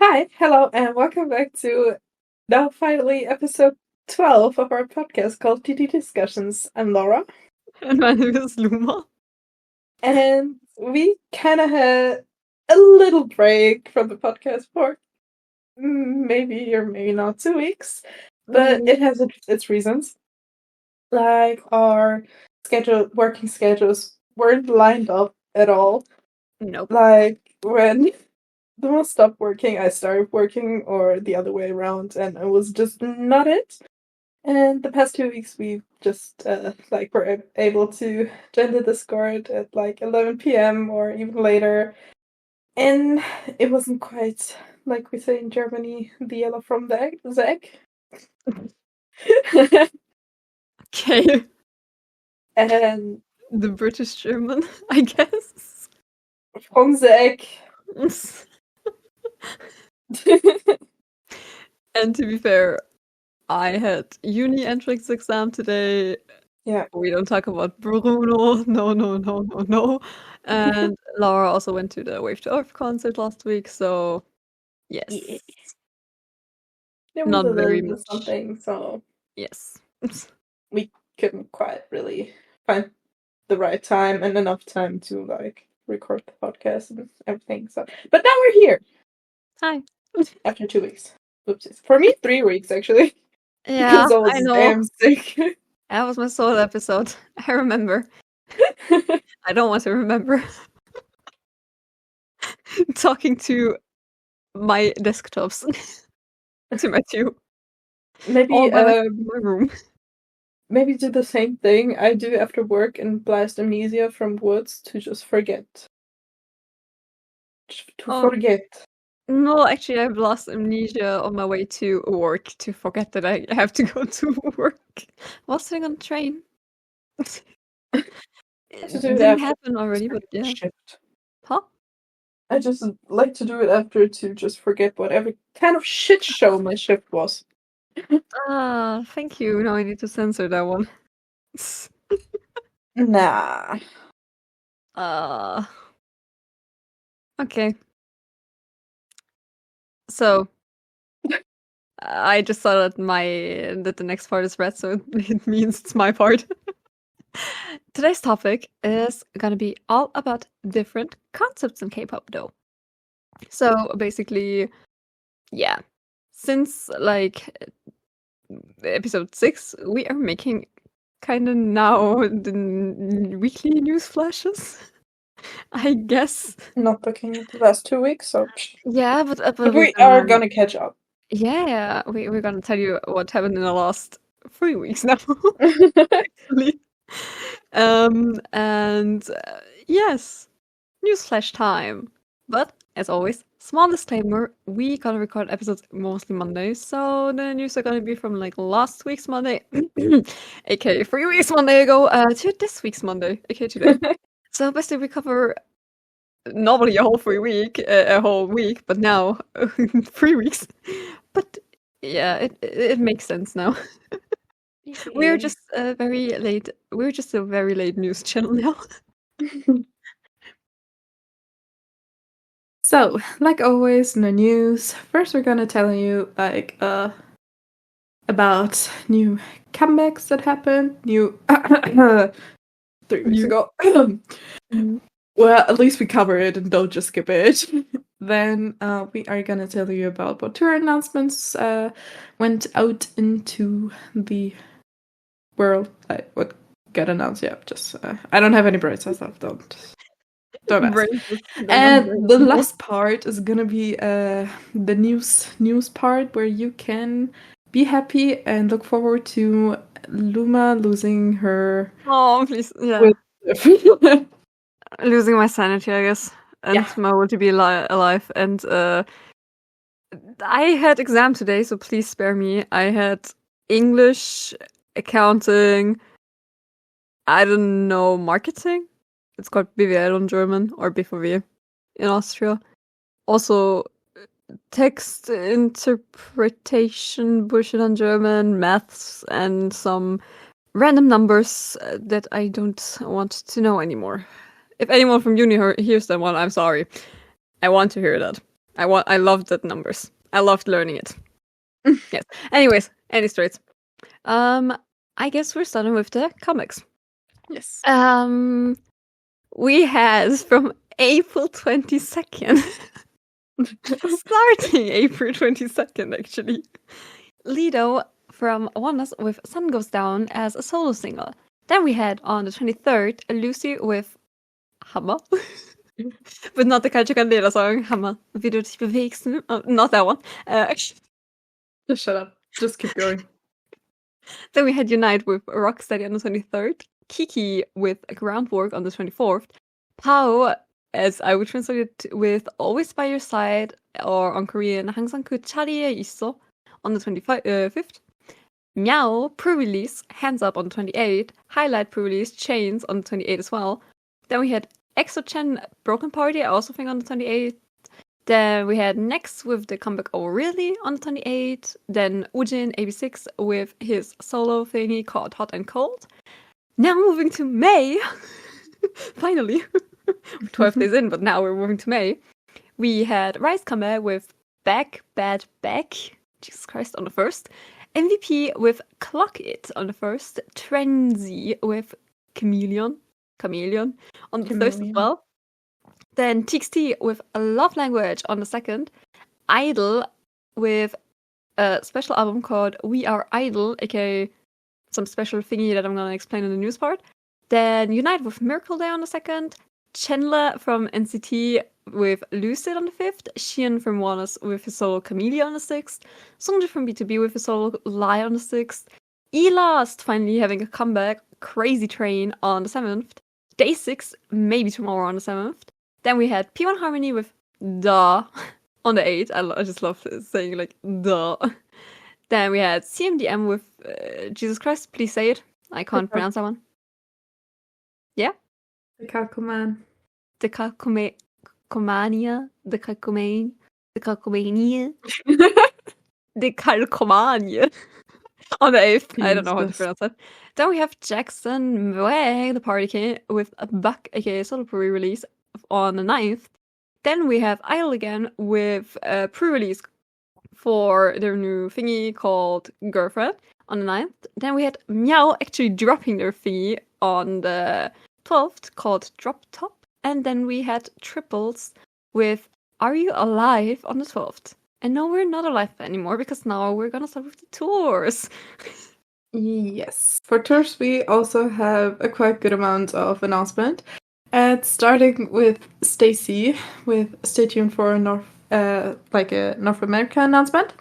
Hi, hello, and welcome back to now finally episode 12 of our podcast called D.D.D Discussions. I'm Laura, And my name is Luma. and we kind of had a little break from the podcast for maybe or maybe not 2 weeks, but it has its reasons. Like our working schedules weren't lined up at all. Nope. Like when Luma stopped working, I started working, or the other way around, and it was just not it. And the past 2 weeks, we've just were able to join the Discord at like 11 p.m. or even later, and it wasn't quite like we say in Germany, the yellow from the egg. Okay. And The British German, I guess. from the egg. And to be fair, I had uni entrance exam today. Yeah. We don't talk about Bruno. No. And Laura also went to the Wave to Earth concert last week, so yes. Yeah. There was Not a very little much. something, so Yes. we couldn't quite really find the right time and enough time to like record the podcast and everything. So, but now we're here. Hi. After 2 weeks. Oopsies. For me, 3 weeks actually. Yeah, Because I was I know. damn sick. That was my solo episode. I remember. I don't want to remember. Talking to my desktops. To my two. Maybe All by myself in my room. maybe do the same thing I do after work and blast amnesia from woods to just forget. Forget. No, actually, I've lost amnesia on my way to work to forget that I have to go to work. I was sitting on the train. It didn't happen already, but yeah. Shift. Huh? I just like to do it after to just forget whatever kind of shit show my shift was. Ah, thank you. Now I need to censor that one. Nah. Okay. So I just saw that the next part is red, so it means it's my part. Today's topic is gonna be all about different concepts in K-pop, though. So basically, yeah, since like episode 6, we are making kind of now the weekly news flashes. I guess. Not looking at the last 2 weeks, so Yeah, but we are gonna catch up. Yeah, we're gonna tell you what happened in the last 3 weeks now. Actually. And yes, newsflash time. But as always, small disclaimer: we gonna record episodes mostly Mondays, so the news are gonna be from like last week's Monday, aka 3 weeks Monday ago, to this week's Monday, aka today. So basically, we cover normally a whole week, but now 3 weeks. But yeah, it makes sense now. We're just very late. We're just a very late news channel now. So, like always in the news, first we're gonna tell you like about new comebacks that happened, 3 weeks ago. Well, at least we cover it and don't just skip it. Then we are gonna tell you about what tour announcements went out into the world. What got announced? Yeah, just I don't have any brains. Don't ask. And the last part is gonna be the news part where you can be happy and look forward to Luma losing her. Oh, please, yeah. Losing my sanity, I guess, and my will to be alive. And I had exam today, so please spare me. I had English, accounting. I don't know, marketing. It's called BWL in German, or BVW in Austria. Also, text interpretation, bullshit in German, maths, and some random numbers that I don't want to know anymore. If anyone from uni hears that one, I'm sorry. I want to hear that. I loved the numbers. I loved learning it. Yes. Anyways, any straights. I guess we're starting with the comics. Yes. We had from April 22nd, starting April 22nd, actually, Lido from One Us with Sun Goes Down as a solo single. Then we had on the 23rd Lucy with Hammer. But not the Kaja Candela song, Hammer. Wie du dich bewegst. Not that one. Just shut up. Just keep going. Then we had Unite with Rocksteady on the 23rd. Kiki with Groundwork on the 24th. Pao, as I would translate it, with Always By Your Side, or on Korean, 항상 그 자리에 있어, on the 25th. Meow, pre-release, Hands Up on the 28th. Highlight pre-release, Chains on the 28th as well. Then we had EXO-Chen, Broken Party, I also think on the 28th. Then we had Next with the comeback Oh Really on the 28th. Then Ujin, AB6, with his solo thingy called Hot and Cold. Now moving to May. Finally. 12 days in, but now we're moving to May. We had Rise comeback with Back, Bad, Back. Jesus Christ, on the 1st. MVP with Clock It on the 1st. Trenzy with Chameleon on the 1st as well. Then TXT with a Love Language on the 2nd. Idol with a special album called We Are Idol, aka some special thingy that I'm gonna explain in the news part. Then Unite with Miracle Day on the 2nd. Chandler from NCT with Lucid on the 5th. Xian from Wanus with his solo Camellia on the 6th. Sungji from BTOB with his solo Lie on the 6th. Elast finally having a comeback. Crazy Train on the 7th. Day 6, maybe tomorrow on the 7th. Then we had P1 Harmony with Duh on the 8th. I just love saying like Duh. Then we had CMDM with Jesus Christ, please say it. I can't pronounce that one. Yeah? The Kakuman. The Calcomania. The Calcomania. The Calcomania. The Calcomania. On the 8th. I don't know how to pronounce that. Then we have Jackson Mwang, the party king, with a Buck, aka solo pre-release on the 9th. Then we have Idol again with a pre-release for their new thingy called Girlfriend on the 9th. Then we had Meow actually dropping their thingy on the 12th called Drop Top. And then we had Triples with Are You Alive on the 12th. And no, we're not alive anymore because now we're gonna start with the tours. Yes. For tours, we also have a quite good amount of announcement. Starting with Stacy with Stay Tuned for a North America announcement.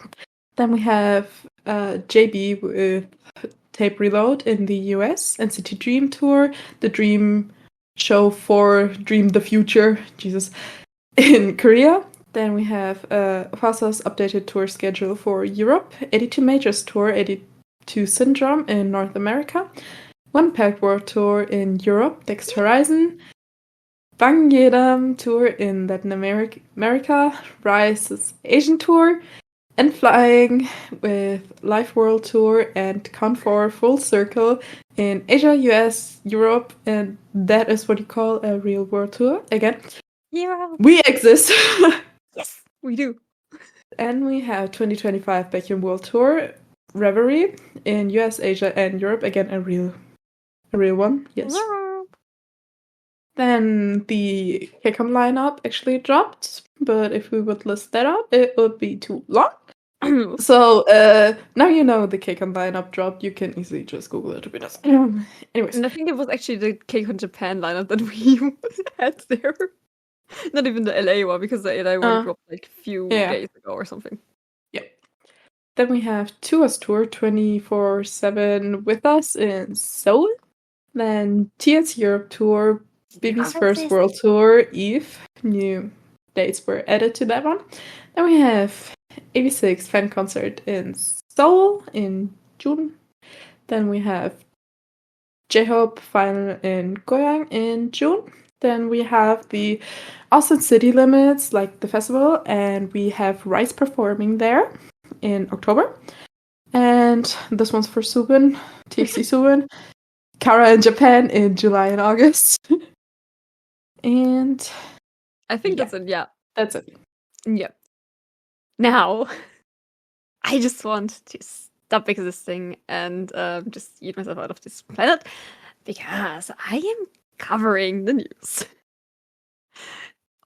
Then we have JB with Tape Reload in the US, NCT Dream Tour, the Dream Show for Dream the Future, Jesus, in Korea. Then we have Fasa's updated tour schedule for Europe, 82 Majors Tour, 82 Syndrome in North America, One Pack World Tour in Europe, Next Horizon, Bangyedam Tour in Latin America, Rise's Asian Tour, and Flying with Life World Tour and Con4 Full Circle in Asia, US, Europe, and that is what you call a real world tour. Again, Yeah. we exist. Yes, we do. And we have 2025 Baekhyun World Tour, Reverie in US, Asia, and Europe. Again, a real one. Yes. Then the K-Com lineup actually dropped, but if we would list that out, it would be too long. So now you know the K-Com lineup dropped. You can easily just Google it to be honest. Anyways, And I think it was actually the K-Con Japan lineup that we had there. Not even the LA one, because the LA one dropped like a few days ago or something. Yeah. Then we have Tua's tour 24/7 with us in Seoul. Then TS Europe tour, BB's first world tour, Eve. New dates were added to that one. Then we have 86 fan concert in Seoul in June. Then we have J-Hope final in Goyang in June. Then we have the Austin City Limits, like the festival, and we have Rice performing there in October. And this one's for Subin, TXT Subin. Kara in Japan in July and August. And I think that's it, yeah. That's it. Yeah. Now, I just want to stop existing and just eat myself out of this planet because I am covering the news.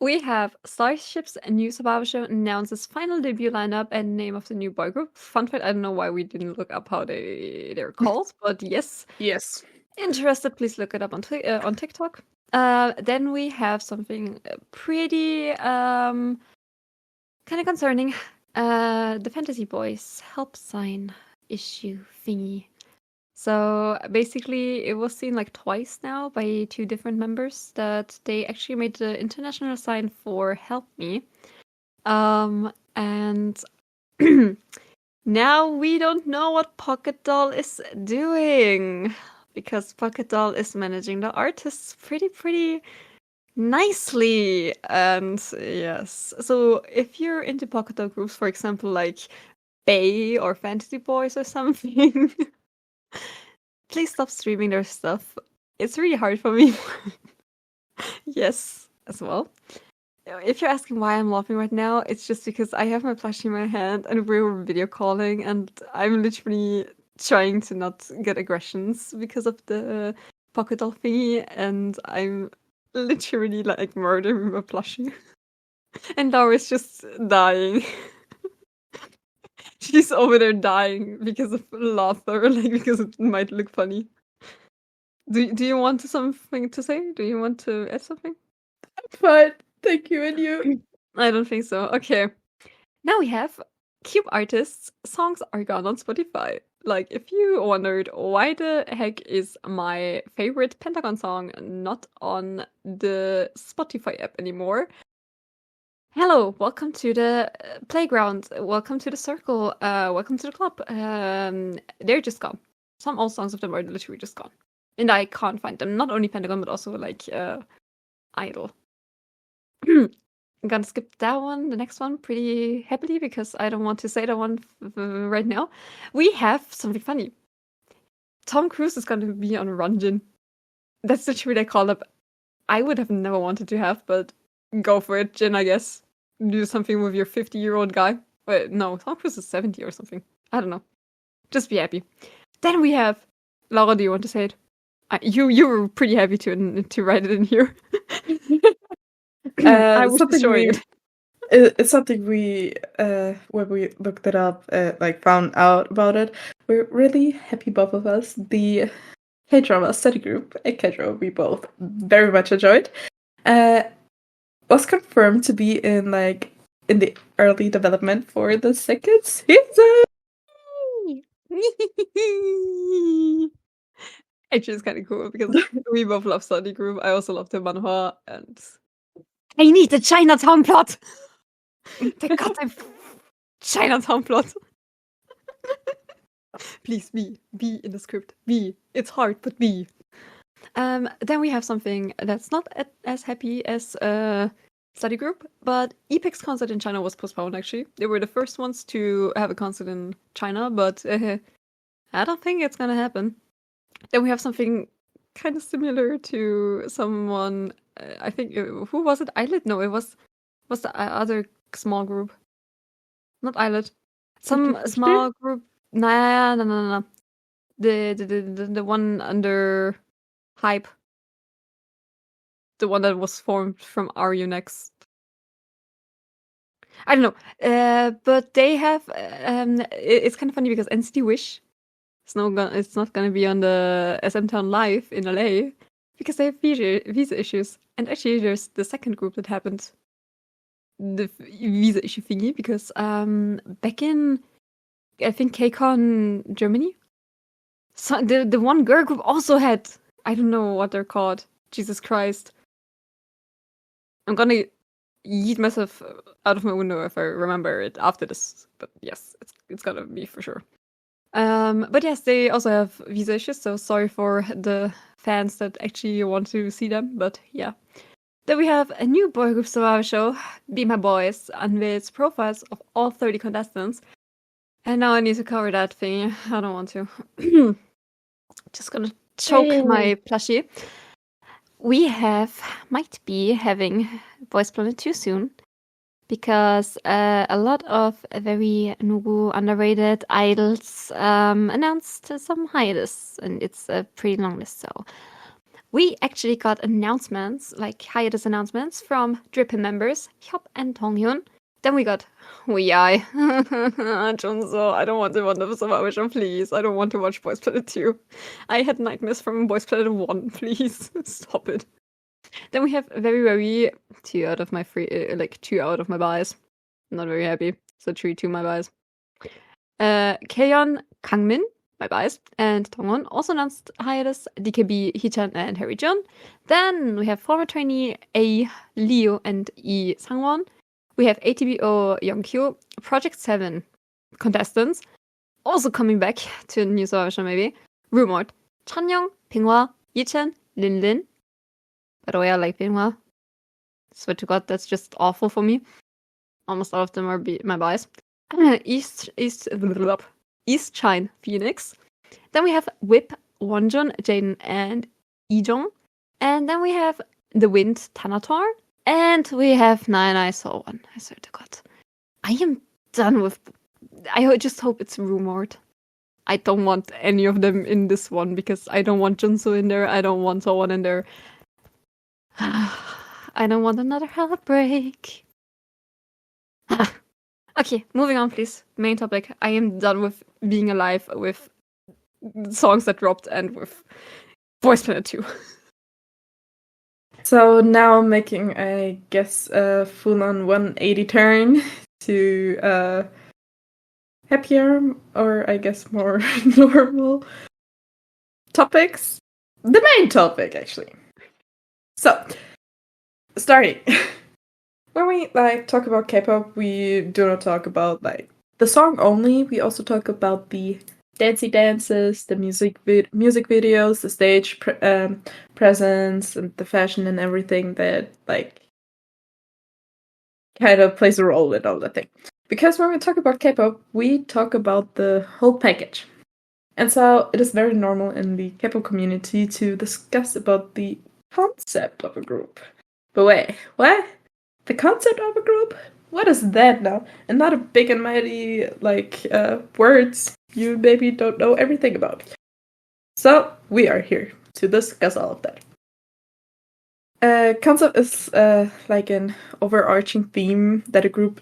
We have Starship's new survival show announces final debut lineup and name of the new boy group. Fun fact, I don't know why we didn't look up how they're called, but yes. Yes. Interested, please look it up on TikTok. Then we have something pretty kind of concerning. The Fantasy Boys help sign issue thingy. So basically, it was seen like twice now by two different members that they actually made the international sign for Help Me. And now we don't know what Pocket Doll is doing because Pocket Doll is managing the artists pretty nicely. And yes, so if you're into Pocket Doll groups, for example, like Bay or Fantasy Boys or something, please stop streaming their stuff. It's really hard for me. Yes, as well. If you're asking why I'm laughing right now, it's just because I have my plushie in my hand and we're video calling and I'm literally trying to not get aggressions because of the pocket doll thingy and I'm literally like murdering my plushie. And Laura's just dying. She's over there dying because of laughter, like because it might look funny. Do you want something to say? Do you want to add something? Fine. Thank you, and you. I don't think so. Okay. Now we have Cube Artists. Songs are gone on Spotify. Like, if you wondered why the heck is my favorite Pentagon song not on the Spotify app anymore? Hello, welcome to the playground. Welcome to the circle. Welcome to the club. They're just gone. Some old songs of them are literally just gone. And I can't find them. Not only Pentagon, but also like Idol. I'm gonna skip that one, the next one, pretty happily because I don't want to say that one right now. We have something funny. Tom Cruise is gonna be on Runjin. That's the tweet I call up. I would have never wanted to have, but go for it, Jin, I guess. Do something with your 50-year-old guy. Wait, no, Tom Cruise is 70 or something. I don't know. Just be happy. Then we have Laura, do you want to say it? You were pretty happy to write it in here. I was showing it. It's something we when we looked it up, like found out about it. We're really happy, both of us. The K-drama study group, a K-drama we both very much enjoyed, was confirmed to be in the early development for the second season. Actually, it's kind of cool because we both love study group. I also love the manhwa, and I need the Chinatown plot. The goddamn Chinatown plot. Please be in the script. Be. It's hard, but be. Then we have something that's not as happy as study group, but EPEX concert in China was postponed. Actually, they were the first ones to have a concert in China, but I don't think it's gonna happen. Then we have something kind of similar to someone. I think who was it? Eyelid? No, it was the other small group. Not Eyelid. Some small group. No. The one under Hype. The one that was formed from Are You Next? I don't know. But they have. It's kind of funny because NCT Wish. It's not gonna be on the SM Town Live in LA because they have visa issues. And actually, there's the second group that happened. The visa issue thingy because back in I think KCON Germany, so the one girl group also had, I don't know what they're called. Jesus Christ. I'm gonna yeet myself out of my window if I remember it after this. But yes, it's gonna be for sure. But yes, they also have visa issues, so sorry for the fans that actually want to see them, but yeah. Then we have a new boy group survival show, Be My Boys, unveils profiles of all 30 contestants. And now I need to cover that thing. I don't want to. Just gonna choke my plushie. We might be having Boys Planet 2 soon. because a lot of very nugu underrated idols announced some hiatus, and it's a pretty long list. So we actually got announcements, like hiatus announcements, from Drippin members Hyop and Donghyun. Then we got Weai. Junso, I don't want to watch the summer version, please. I don't want to watch Boys Planet 2. I had nightmares from Boys Planet 1, please. Stop it. Then we have very, very 2 out of my 2 out of my buys. Not very happy. So 3 my buys. Kaeyeon, Kangmin, my buys, and Dongwon also announced hiatus. DKB, Hichan, and Harry Jun. Then we have former trainee A, Leo, and E, Sangwon. We have ATBO, Youngkyu, Project 7 contestants, also coming back to new version maybe. Rumored, Chanyeong, Pinghwa, Yichen, Lin. By the way, I like Pinghwa. Swear to God, that's just awful for me. Almost all of them are my buys. East Shine, Phoenix. Then we have Whip, Wonjun, Jaden, and Ijong. And then we have The Wind, Tanator. And we have Nine I Saw One. I swear to God. I am done with... I just hope it's rumored. I don't want any of them in this one because I don't want Junso in there. I don't want Someone in there. I don't want another heartbreak. Okay, moving on, please. Main topic. I am done with being alive with songs that dropped and with Boys Planet 2. So now I'm making, I guess, a full-on 180 turn to happier, or I guess more normal topics. The main topic, actually. So, starting. When we talk about K-pop, we do not talk about the song only. We also talk about the dancey dances, the music videos, the stage presence, and the fashion and everything that kind of plays a role in all that thing. Because when we talk about K-pop, we talk about the whole package. And so it is very normal in the K-pop community to discuss about the concept of a group. But wait, what? The concept of a group? What is that now? And not a big and mighty, words you maybe don't know everything about. So, we are here to discuss all of that. Concept is an overarching theme that a group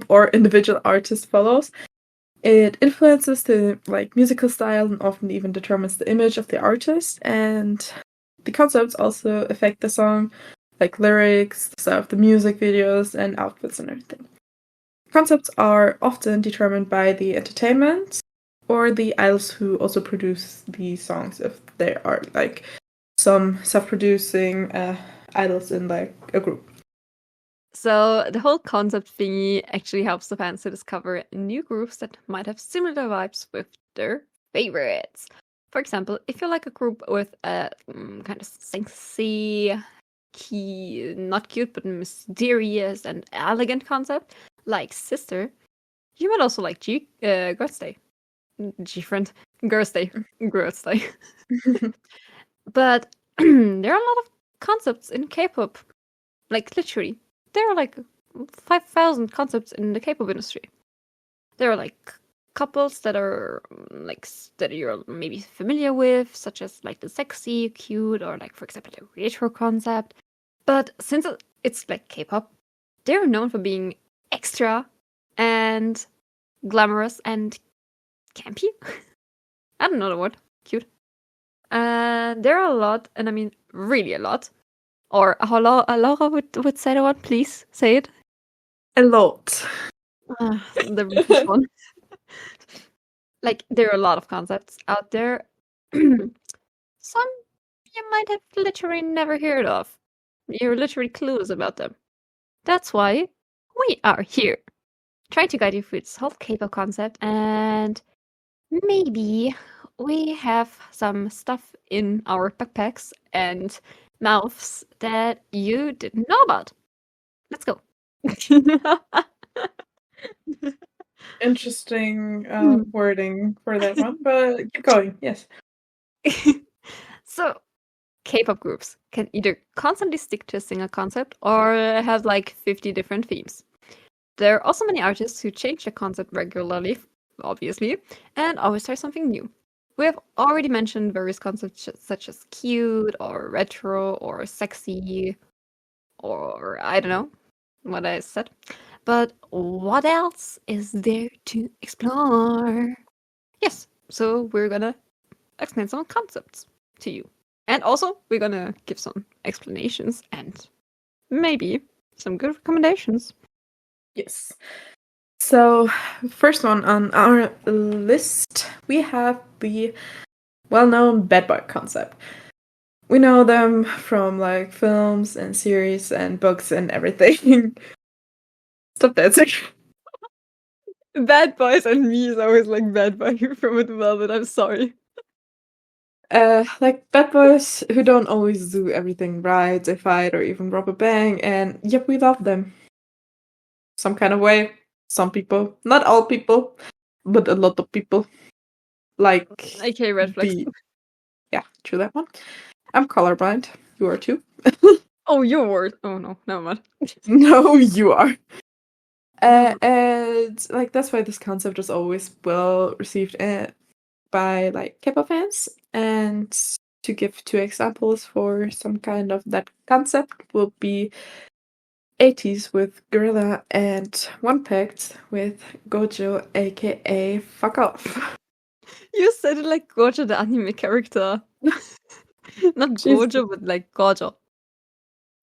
or individual artist follows. It influences the musical style and often even determines the image of the artist, and the concepts also affect the song, like lyrics, the style of the music videos, and outfits and everything. Concepts are often determined by the entertainment or the idols who also produce the songs, if there are some self-producing idols in a group. So the whole concept thingy actually helps the fans to discover new groups that might have similar vibes with their favorites. For example, if you like a group with a kind of sexy, not cute, but mysterious and elegant concept, like Sister, you might also like Girls' Day. G-Friend. Girls' Day. Girls' Day. But there are a lot of concepts in K-pop. Literally. There are 5,000 concepts in the K-pop industry. There are couples that are that you're maybe familiar with, such as the sexy, cute, or for example the retro concept. But since it's K-pop, they're known for being extra and glamorous and campy. I don't know the word. Cute. There are a lot, and I mean really a lot. Or how Laura would say the one, please say it. A lot. The British one. There are a lot of concepts out there. Some you might have literally never heard of. You're literally clueless about them. That's why we are here. Trying to guide you through this whole K-pop concept, and maybe we have some stuff in our backpacks and mouths that you didn't know about. Let's go. Interesting wording for that one, but keep going. Yes. So, K-pop groups can either constantly stick to a single concept or have like 50 different themes. There are also many artists who change their concept regularly, obviously, and always try something new. We have already mentioned various concepts such as cute, or retro, or sexy, or I don't know what I said. But what else is there to explore? Yes, so we're gonna explain some concepts to you. And also, we're gonna give some explanations and maybe some good recommendations. Yes. So, first one on our list, we have the well-known bad boy concept. We know them from like films and series and books and everything. Stop dancing. Bad boys and me is always like bad boy from it well, but I'm sorry. Like bad boys who don't always do everything right, they fight or even rob a bank, and yet we love them. Some kind of way. Some people, not all people, but a lot of people. Like Okay, red flags. Yeah, true that one. I'm colorblind. You are too. Oh, your word. Oh no, never mind. No, you are. And like that's why this concept is always well received by like K-pop fans. And to give 2 examples for some kind of that concept will be 80s with Gorilla and One Pact with Gojo, aka Fuck Off. You said it like Gojo, the anime character. Not Jeez. Gojo, but like Gojo.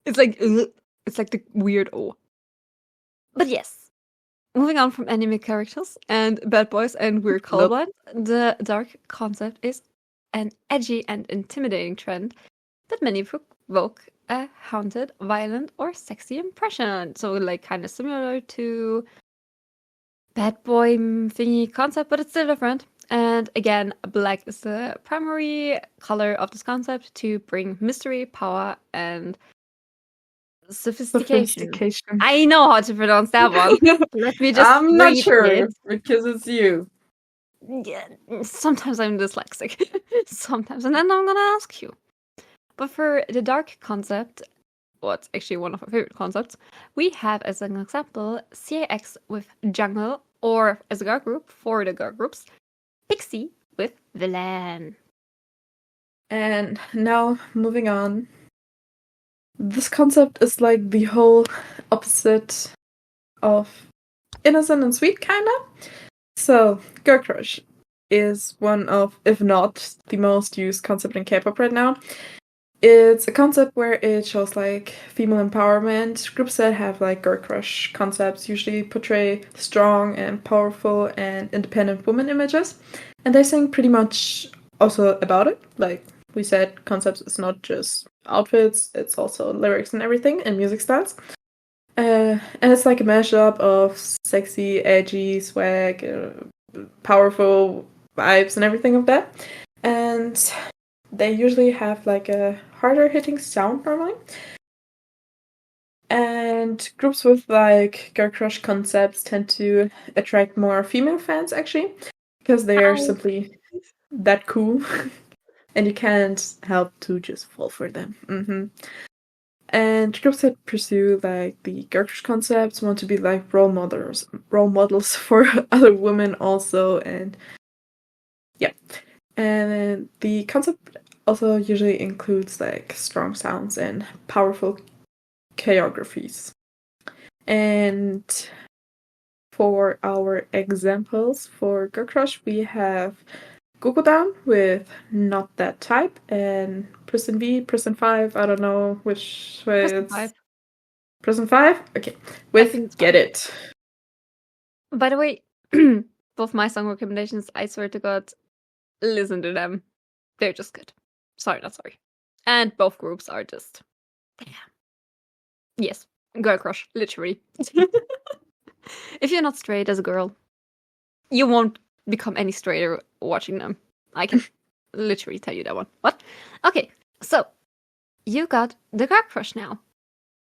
It's like the weird O. But yes, moving on from anime characters and bad boys and weird colorblind, the dark concept is an edgy and intimidating trend that many evoke a haunted, violent, or sexy impression. So, like, kind of similar to bad boy thingy concept, but it's still different. And again, black is the primary color of this concept to bring mystery, power, and sophistication. I know how to pronounce that one. Let me just I'm not sure it. because it's you. Yeah, sometimes I'm dyslexic. Sometimes, and then I'm gonna ask you. But for the dark concept, what's actually one of my favorite concepts, we have as an example CAX with Jungle, or as a girl group for the girl groups, Pixie with Villain. And now moving on. This concept is like the whole opposite of innocent and sweet, kinda. So, girl crush is one of, if not the most used concept in K-pop right now. It's a concept where it shows like female empowerment. Groups that have like girl crush concepts usually portray strong and powerful and independent woman images. And they sing pretty much also about it. Like we said, concepts is not just outfits, it's also lyrics and everything and music styles. And it's like a mashup of sexy, edgy, swag, powerful vibes and everything of that. And they usually have like a harder hitting sound normally. And groups with like girl crush concepts tend to attract more female fans actually, because they are simply that cool. And you can't help to just fall for them. And groups that pursue like the girl crush concepts want to be like role models for other women also, and yeah. And the concept also usually includes like strong sounds and powerful choreographies. And for our examples for Girl Crush, we have Google Down with Not That Type and Prison V, Prison 5, I don't know which way Prison it's... 5. Prison 5? Okay. With Get It. By the way, both my song recommendations, I swear to God, listen to them. They're just good. Sorry, not sorry. And both groups are just... Damn. Yes, girl crush, literally. If you're not straight as a girl, you won't become any straighter watching them. I can literally tell you that one. What? Okay, so you got the girl crush now.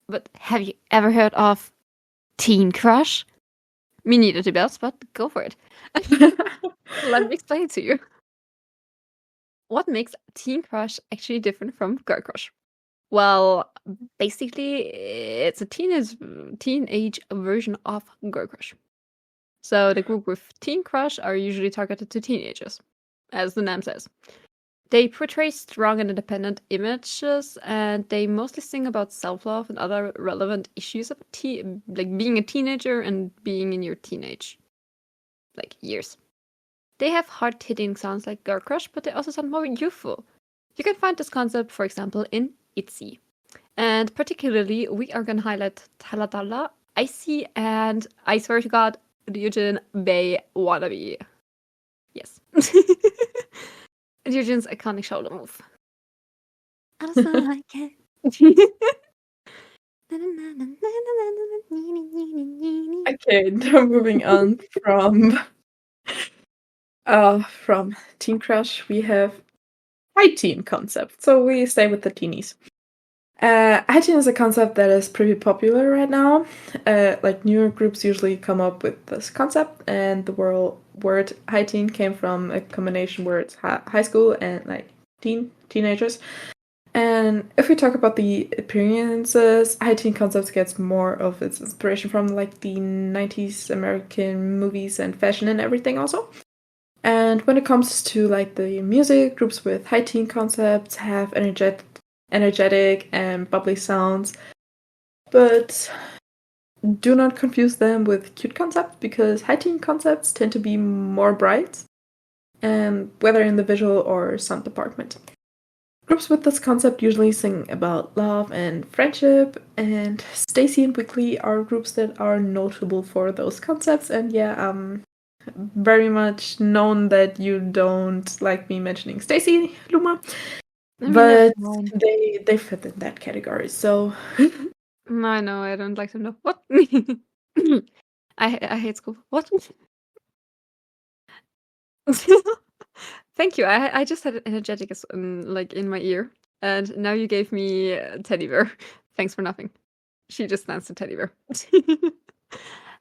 But have you ever heard of teen crush? Me neither, to be honest, but go for it. Let me explain it to you. what makes teen crush actually different from girl crush? Well, basically, it's a teenage version of girl crush. So the group with teen crush are usually targeted to teenagers, as the name says. They portray strong and independent images, and they mostly sing about self-love and other relevant issues of like being a teenager and being in your teenage years. They have hard-hitting sounds like girl crush, but they also sound more youthful. You can find this concept, for example, in ITZY. And particularly, we are going to highlight Talatala, Icy, and I swear to God, Ryujin Bay Wannabe. Yes. Ryujin's iconic shoulder move. I also like it. Okay, now moving on from Teen Crush, we have high teen concept. So we stay with the teenies. High teen is a concept that is pretty popular right now. Like newer groups usually come up with this concept, and the word high teen came from a combination words high school and like teenagers. And if we talk about the appearances, high teen concepts gets more of its inspiration from like the 90s American movies and fashion and everything also. And when it comes to like the music, groups with high teen concepts have energetic and bubbly sounds, but do not confuse them with cute concepts because high teen concepts tend to be more bright, whether in the visual or sound department. Groups with this concept usually sing about love and friendship, and Stacy and Weekly are groups that are notable for those concepts, and yeah, very much known that you don't like me mentioning Stacy, Luma, but they fit in that category, so... I know, I don't like them though. What? I hate school. What? Thank you. I just had energetic in my ear, and now you gave me a teddy bear. Thanks for nothing. She just danced a teddy bear.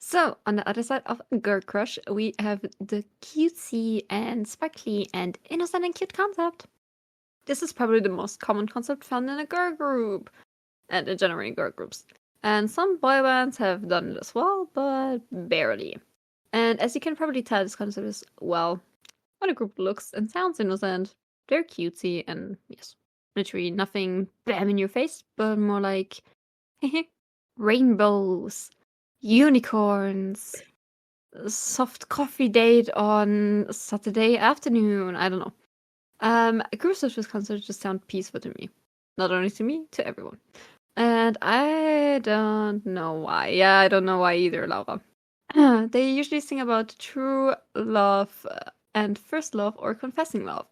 So on the other side of girl crush, we have the cutesy and sparkly and innocent and cute concept. This is probably the most common concept found in a girl group, and in general in girl groups. And some boy bands have done it as well, but barely. And as you can probably tell, this concept is, well, when a group looks and sounds innocent, they're cutesy and, yes, literally nothing bam in your face, but more like rainbows, unicorns, soft coffee date on Saturday afternoon, I don't know. Groups such as concept just sound peaceful to me. Not only to me, to everyone. And I don't know why. Yeah, I don't know why either, Laura. They usually sing about true love and first love or confessing love.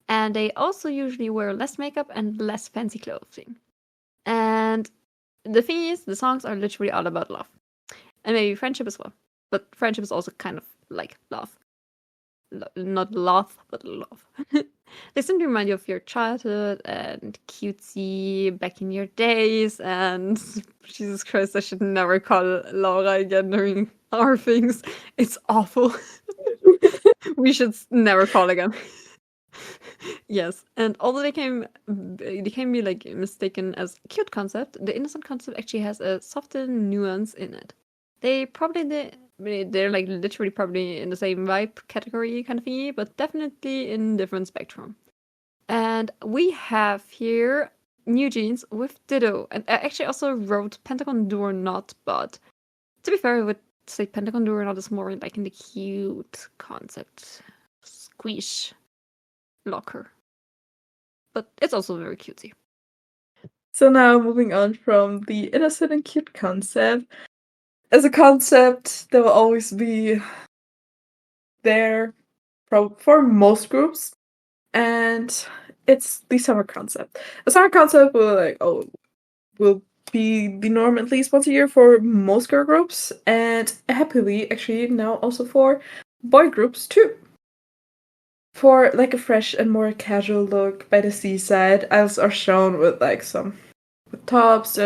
And they also usually wear less makeup and less fancy clothing. And the thing is, the songs are literally all about love. And maybe friendship as well. But friendship is also kind of like love. Not love, but love. They simply remind you of your childhood and cutesy back in your days. And Jesus Christ, I should never call Laura again during our things. It's awful. We should never call again. Yes, and although they can be like mistaken as a cute concept, the innocent concept actually has a softer nuance in it. They're like literally probably in the same vibe category kind of thingy, but definitely in different spectrum. And we have here New Jeans with Ditto, and I actually also wrote Pentagon Do or Not, but to be fair, I would say Pentagon Do or Not is more like in the cute concept, squish, locker, but it's also very cutesy. So now moving on from the innocent and cute concept. As a concept, there will always be there for most groups, and it's the summer concept. The summer concept will be the norm at least once a year for most girl groups, and happily, actually, now also for boy groups too. For like a fresh and more casual look by the seaside, as are shown with like some with tops,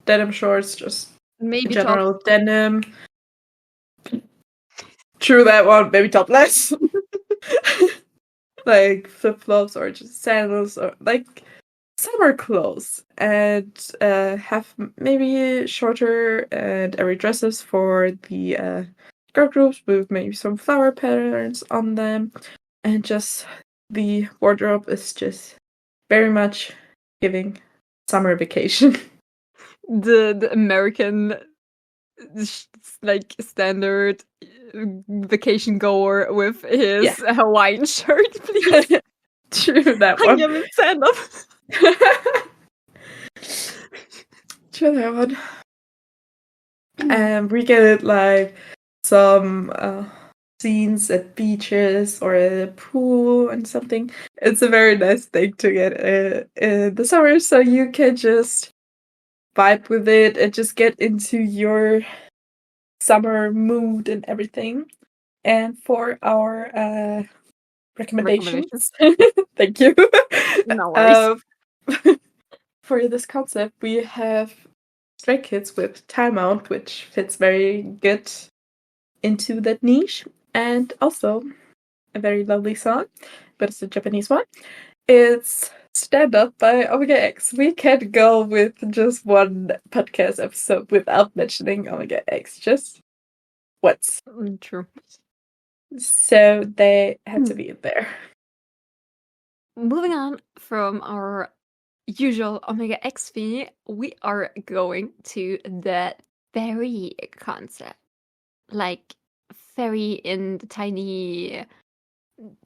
denim shorts, just maybe general denim. True that one, maybe topless. like flip-flops or just sandals or like summer clothes, and have maybe shorter and airy dresses for the girl groups with maybe some flower patterns on them, and just the wardrobe is just very much giving summer vacation. The American like standard vacation goer with his Hawaiian shirt, please. True, that I one. am in stand-up. True, that one. And we get like some scenes at beaches or a pool and something. It's a very nice thing to get in the summer, so you can just vibe with it and just get into your summer mood and everything. And for our recommendations, thank you. No worries. For this concept, we have Stray Kids with Time Out, which fits very good into that niche, and also a very lovely song, but it's a Japanese one. It's Stand Up by Omega X. We can't go with just one podcast episode without mentioning Omega X, just once. True. So they had to be in there. Moving on from our usual Omega X theme, we are going to the fairy concept. Like fairy in the tiny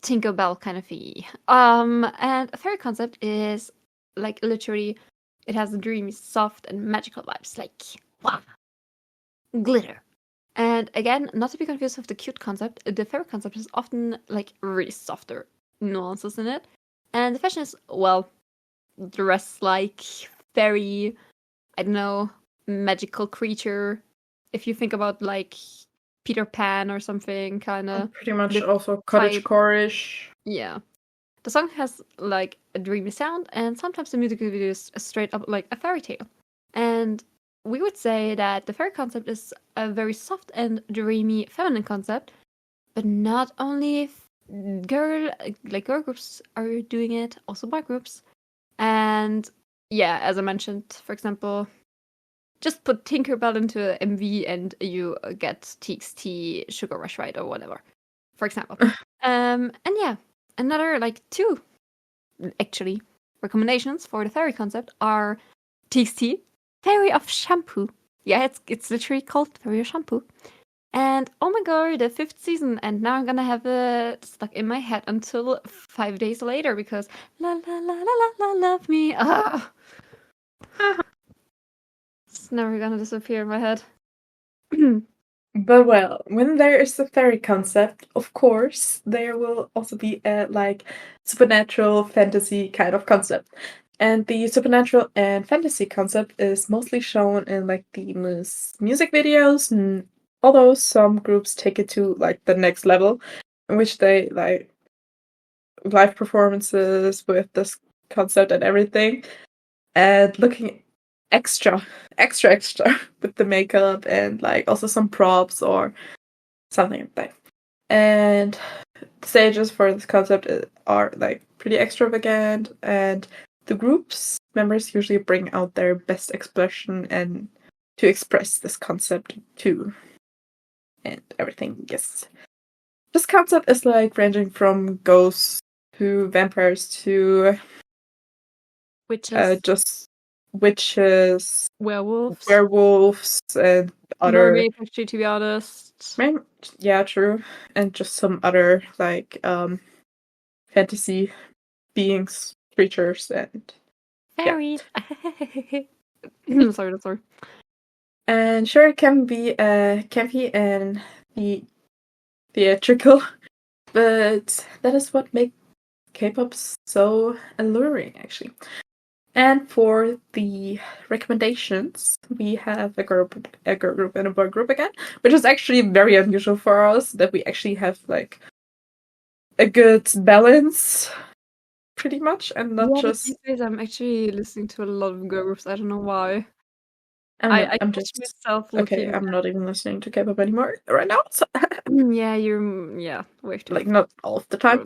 Tinkerbell kind of thing. And a fairy concept is like literally it has dreamy, soft, and magical vibes, like wow, glitter. And again, not to be confused with the cute concept, the fairy concept is often like really softer nuances in it. And the fashion is, well, dressed like fairy, I don't know, magical creature. If you think about like Peter Pan or something, kind of. Pretty much also cottagecore-ish. Yeah. The song has like a dreamy sound, and sometimes the music video is straight up like a fairy tale. And we would say that the fairy concept is a very soft and dreamy feminine concept, but not only girl groups are doing it, also boy groups. And yeah, as I mentioned, for example, just put Tinkerbell into an MV and you get TXT Sugar Rush Ride or whatever, for example. And yeah, another like two actually recommendations for the fairy concept are TXT Fairy of Shampoo. Yeah, it's literally called Fairy of Shampoo. And oh my god, the 5th season, and now I'm gonna have it stuck in my head until 5 days later because la la la la la la love me. It's never gonna disappear in my head. But well, when there is the fairy concept, of course, there will also be a like supernatural fantasy kind of concept. And the supernatural and fantasy concept is mostly shown in like the music videos, and although some groups take it to like the next level, in which they like live performances with this concept and everything, and looking extra with the makeup and like also some props or something like that. And the stages for this concept are like pretty extravagant, and the group's members usually bring out their best expression and to express this concept too. And everything, yes. This concept is like ranging from ghosts to vampires to Witches, just witches, werewolves, and other mermaids. Actually, to be honest, yeah, true, and just some other like fantasy beings, creatures, and fairies. Yeah. sorry. And sure, it can be campy and theatrical, but that is what makes K-pop so alluring, actually. And for the recommendations, we have a girl group and a boy group again, which is actually very unusual for us that we actually have like a good balance, pretty much, and not just. These days I'm actually listening to a lot of girl groups. I don't know why. I'm catch just myself okay. looking. I'm not even listening to K-pop anymore right now. So Yeah, you're way too like not all of the time.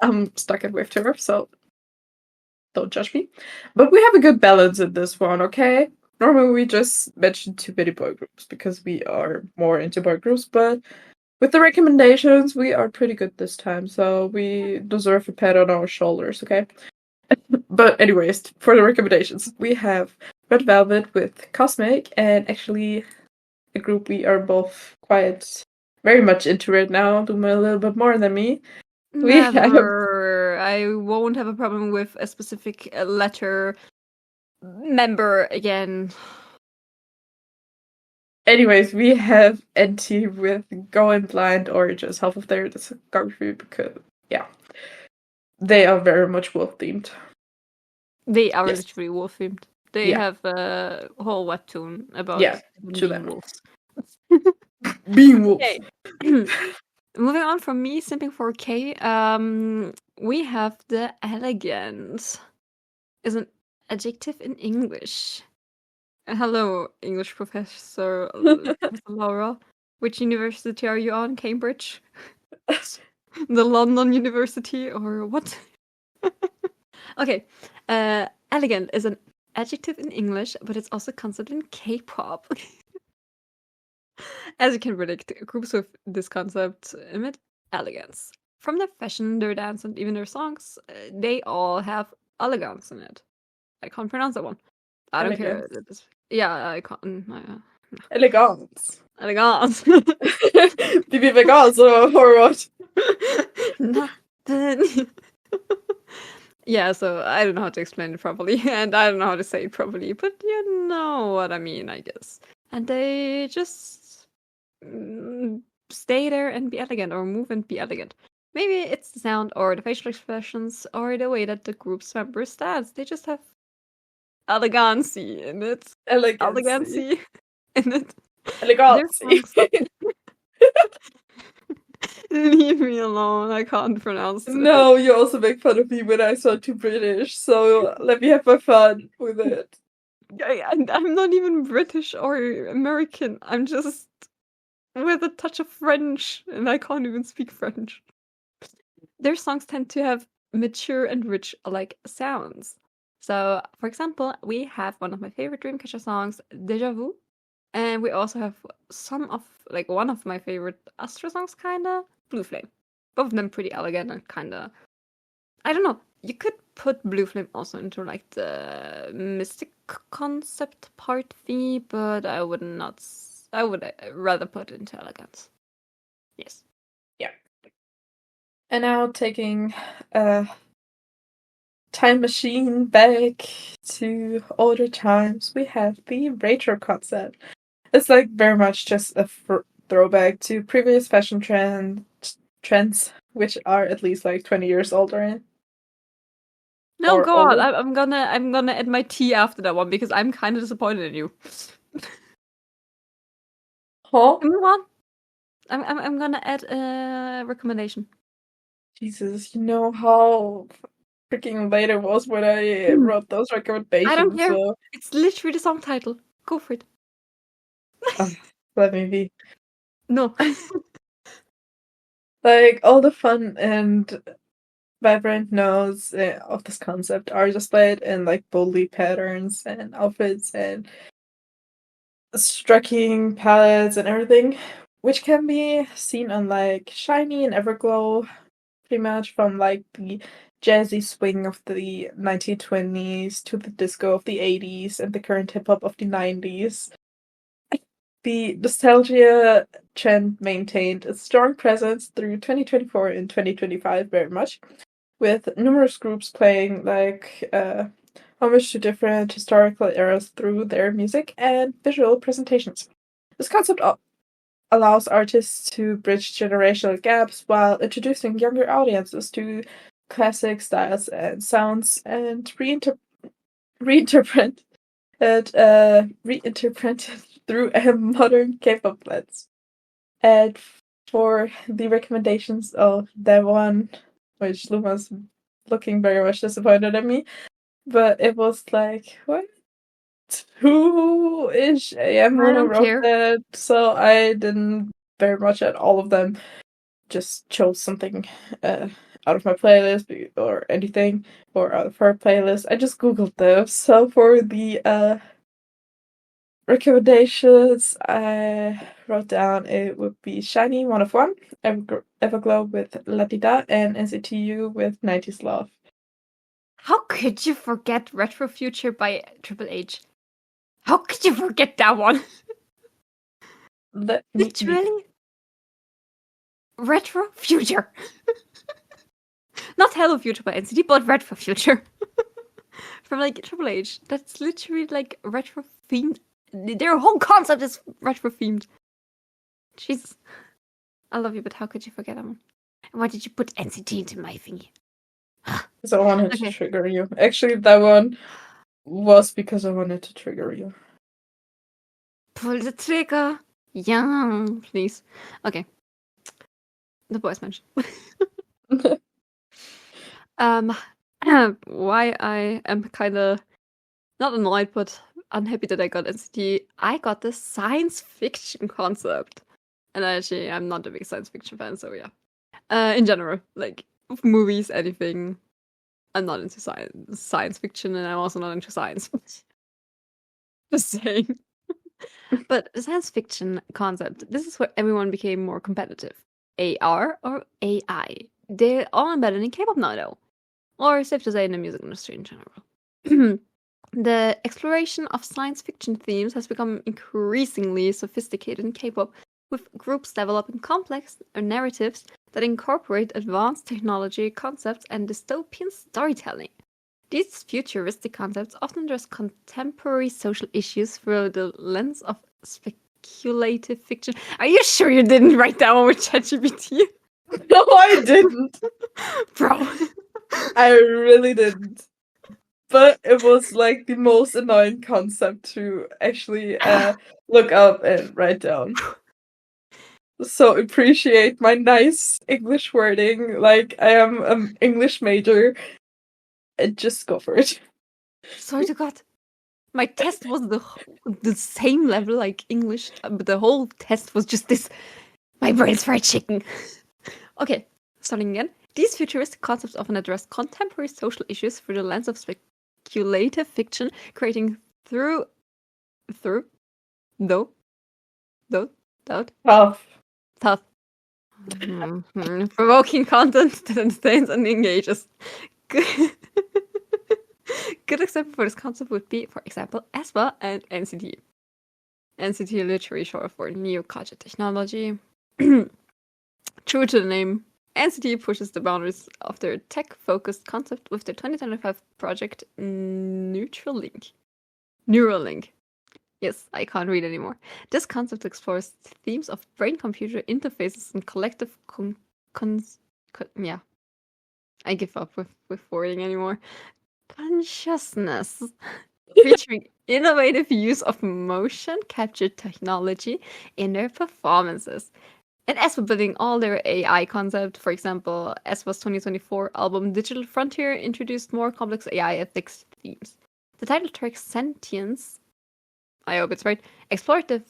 I'm stuck in Wave Tour, so don't judge me. But we have a good balance in this one, okay? Normally we just mention too many boy groups because we are more into boy groups, but with the recommendations, we are pretty good this time, so we deserve a pat on our shoulders, okay? But anyways, for the recommendations, we have Red Velvet with Cosmic, and actually a group we are both quite very much into right now, doing a little bit more than me. We have Never. I won't have a problem with a specific letter member again. anyways, we have NT with Going Blind or just half of their discography because yeah. They are very much wolf themed. They are Yes. literally wolf themed. They Yeah. have a whole webtoon about Yeah, them to being them. wolves. Being wolves. Okay. Moving on from me simping for K, we have the elegant. Is an adjective in English. Hello, English professor Professor Laura. Which university are you on? Cambridge? The London University or what? Okay. Elegant is an adjective in English, but it's also a concept in K-pop. As you can predict, groups with this concept emit elegance. From their fashion, their dance, and even their songs, they all have elegance in it. I can't pronounce that one. I don't care. Yeah, I can't. Elegance. Elegance. Bibi Vegas or what? Nothing. Yeah, so I don't know how to explain it properly, and I don't know how to say it properly, but you know what I mean, I guess. And they just stay there and be elegant, or move and be elegant. Maybe it's the sound, or the facial expressions, or the way that the group's members dance. They just have elegancy in it. Elegancy in it. Elegancy. Leave me alone. I can't pronounce it. No, you also make fun of me when I sound too British, so let me have my fun with it. I'm not even British or American. I'm just with a touch of French, and I can't even speak French. Their songs tend to have mature and rich like sounds. So, for example, we have one of my favorite Dreamcatcher songs, Deja Vu, and we also have one of my favorite Astra songs, kinda Blue Flame. Both of them pretty elegant and kinda. I don't know. You could put Blue Flame also into like the mystic concept part thingy, but I would not. I would rather put it into elegance. Yes. Yeah. And now taking a time machine back to older times, we have the retro concept. It's like very much just a throwback to previous fashion trends, which are at least like 20 years older. No, go on. I'm gonna add my tea after that one because I'm kind of disappointed in you. Huh? Move on. I'm gonna add a recommendation. Jesus, you know how freaking late it was when I wrote those recommendations. I don't care. So... It's literally the song title. Go for it. Let me be. No. Like, all the fun and vibrant notes of this concept are displayed in like boldly patterns and outfits and striking palettes and everything, which can be seen on like Shiny and Everglow, pretty much from like the jazzy swing of the 1920s to the disco of the 80s and the current hip hop of the 90s. The nostalgia trend maintained a strong presence through 2024 and 2025 very much, with numerous groups playing like homage to different historical eras through their music and visual presentations. This concept allows artists to bridge generational gaps while introducing younger audiences to classic styles and sounds and reinterpret reinterpreted through a modern K-pop lens. And for the recommendations of that one, which Luma's looking very much disappointed at me, but it was like, what? Who is AM who wrote that? So I didn't very much at all of them. Just chose something out of my playlist or anything, or out of her playlist. I just googled those. So for the recommendations, I wrote down it would be Shiny 1 of 1, Everglow with La D.D.D, and NCTU with 90s Love. How could you forget Retro Future by Triple H? How could you forget that one? Literally? Retro Future. Not Hello Future by NCT, but Retro Future. From like Triple H. That's literally like retro themed. Their whole concept is retro themed. Jesus. I love you, but how could you forget that one? And why did you put NCT into my thingy? Because I wanted to trigger you. Actually, that one was because I wanted to trigger you. Pull the trigger. Yeah, please. Okay. The boys mentioned. Why I am kind of not annoyed, but unhappy that I got NCT. I got the science fiction concept. And actually, I'm not a big science fiction fan, so yeah. In general, like movies, anything. I'm not into science fiction, and I'm also not into science. Just saying. But the science fiction concept, this is where everyone became more competitive. AR or AI? They're all embedded in K-pop now, though. Or safe to say in the music industry in general. The exploration of science fiction themes has become increasingly sophisticated in K-pop, with groups developing complex narratives that incorporate advanced technology concepts and dystopian storytelling. These futuristic concepts often address contemporary social issues through the lens of speculative fiction. Are you sure you didn't write that one with ChatGPT? No, I didn't. Bro. I really didn't. But it was like the most annoying concept to actually look up and write down. So appreciate my nice English wording. Like, I am an English major. And just go for it. Sorry to God. My test was the same level like English, but the whole test was just this. My brain's fried chicken. Okay, starting again. These futuristic concepts often address contemporary social issues through the lens of speculative fiction, creating Tough. Provoking content that entertains and engages. Good example for this concept would be, for example, ESPA and NCT. NCT literally short for New Culture Technology. True to the name, NCT pushes the boundaries of their tech-focused concept with their 2025 project Neuralink. Yes, I can't read anymore. This concept explores themes of brain-computer interfaces and collective yeah. I give up with wording anymore. Consciousness. Featuring innovative use of motion capture technology in their performances. And as for building all their AI concept, for example, ESPA's 2024 album Digital Frontier introduced more complex AI ethics themes. The title track Sentience, I hope it's right, explored the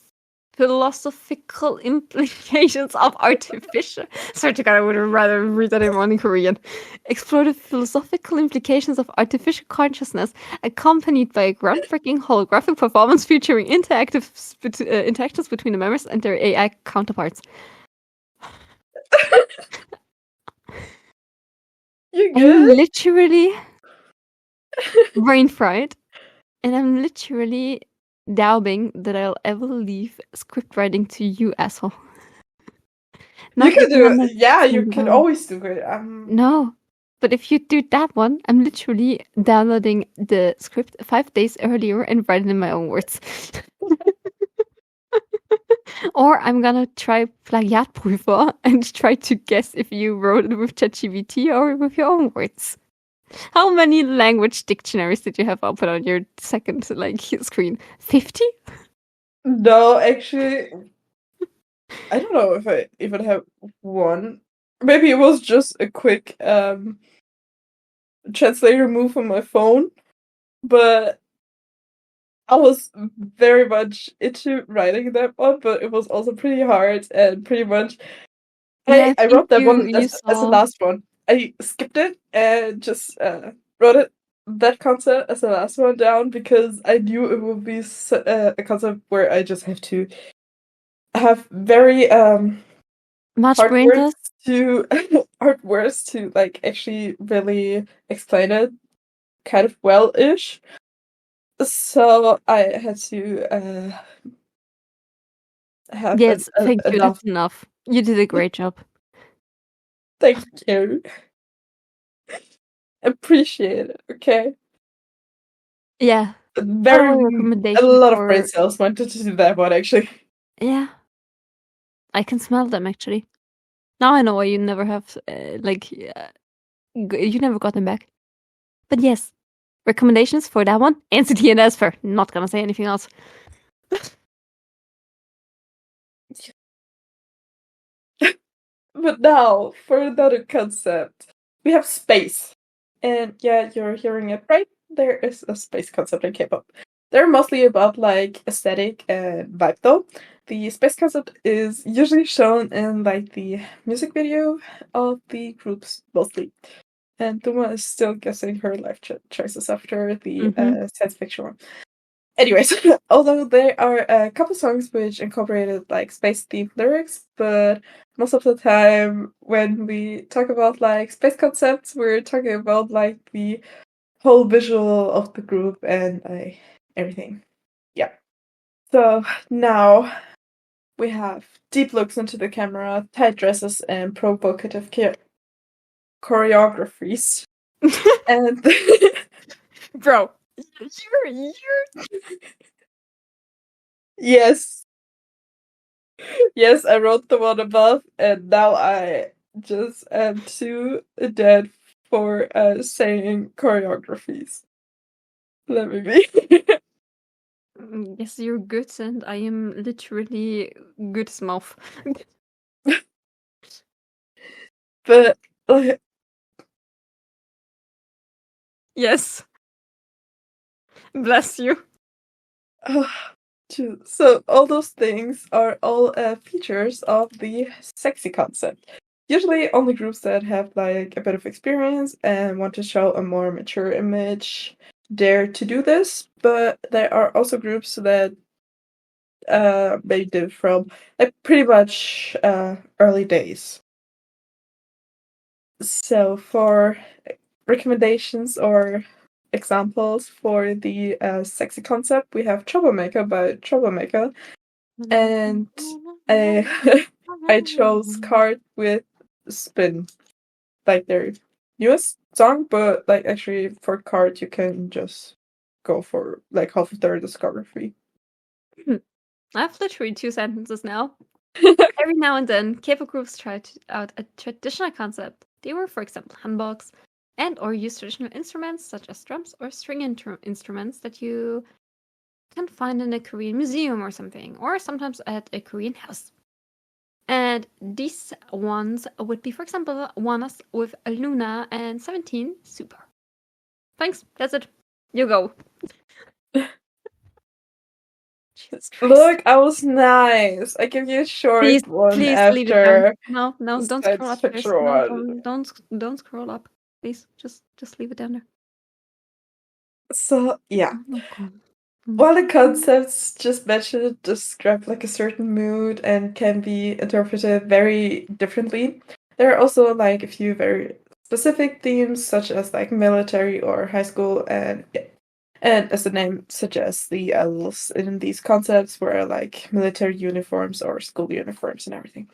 philosophical implications of artificial... Sorry to God, I would rather read that in Korean. Explore the philosophical implications of artificial consciousness, accompanied by a groundbreaking holographic performance featuring interactions between the members and their AI counterparts. You good? I'm literally brain fried, and I'm literally doubting that I'll ever leave script writing to you, asshole. You can do it. Yeah, you can always do it. No, but if you do that one, I'm literally downloading the script 5 days earlier and writing in my own words. Or I'm gonna try Plagiatprüfer and try to guess if you wrote it with ChatGPT or with your own words. How many language dictionaries did you have open on your second screen? 50? No, actually, I don't know if I even have one. Maybe it was just a quick translator move on my phone, but I was very much into writing that one, but it was also pretty hard and pretty much. I wrote that one as the last one. I skipped it and just wrote that concept as the last one down because I knew it would be a concept where I just have to have very Much hard brain words trust. to hard words to like actually really explain it kind of well-ish. So I had to have Yes, thank you. enough. That's enough. You did a great job. Thank you. Appreciate it. Okay. Yeah. What Very are your a recommendations lot of brain for? cells went into that one actually. Yeah, I can smell them actually. Now I know why you never have you never got them back. But yes, recommendations for that one. NCT and Esper. Not gonna say anything else. But now for another concept, we have space. And yeah, you're hearing it right. There is a space concept in K-pop. They're mostly about like aesthetic and vibe though. The space concept is usually shown in like the music video of the groups mostly. And Luma is still guessing her life choices after the science fiction one. Anyways, although there are a couple songs which incorporated like space themed lyrics, but most of the time when we talk about like space concepts, we're talking about like the whole visual of the group and everything. Yeah. So now we have deep looks into the camera, tight dresses, and provocative choreographies. And Bro, you're yes, yes, I wrote the one above, and now I just am too dead for saying choreographies. Let me be. yes, you're good, and I am literally good as mouth. But like, Yes. Bless you. so all those things are all features of the sexy concept. Usually only groups that have like a bit of experience and want to show a more mature image dare to do this, but there are also groups that made it from like pretty much early days. So for recommendations or examples for the sexy concept, we have Troublemaker by Troublemaker, and I I chose Card with Spin, like their newest song, but like actually for Card you can just go for like half of their discography. I have literally 2 sentences now. Every now and then, K-pop groups try out a traditional concept. They were, for example, hanboks and or use traditional instruments such as drums or string instruments that you can find in a Korean museum or something, or sometimes at a Korean house. And these ones would be, for example, ones with Luna and 17 Super. Thanks, that's it. You go. Jesus Christ. Look, I was nice. I give you a short Please, one please leave it down. after No, the don't science scroll up, guys. fiction No, one. don't scroll up. Please, just leave it down there. So yeah. Oh my god. While the concepts just mentioned describe like a certain mood and can be interpreted very differently, there are also like a few very specific themes such as like military or high school and as the name suggests, the L's in these concepts were like military uniforms or school uniforms and everything.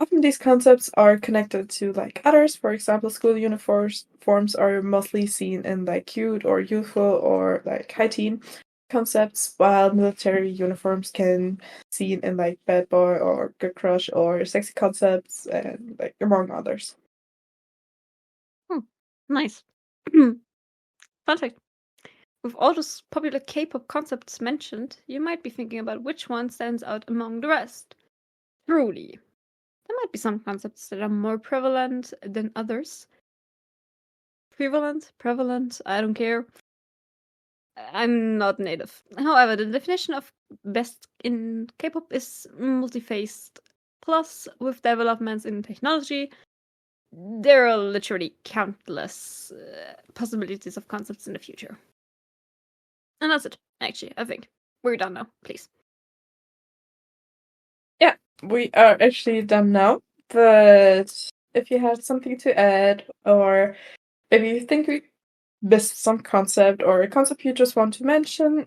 Often these concepts are connected to like others. For example, school uniforms forms are mostly seen in like cute or youthful or like high teen concepts, while military uniforms can seen in like bad boy or good crush or sexy concepts and like among others. Nice. Fun fact. With all those popular K-pop concepts mentioned, you might be thinking about which one stands out among the rest. Truly. There might be some concepts that are more prevalent than others. Prevalent, I don't care. I'm not native. However, the definition of best in K-pop is multi-faced. Plus, with developments in technology, there are literally countless possibilities of concepts in the future. And that's it, actually, I think. We're done now, please. Yeah, we are actually done now, but if you had something to add, or maybe you think we missed some concept, or a concept you just want to mention,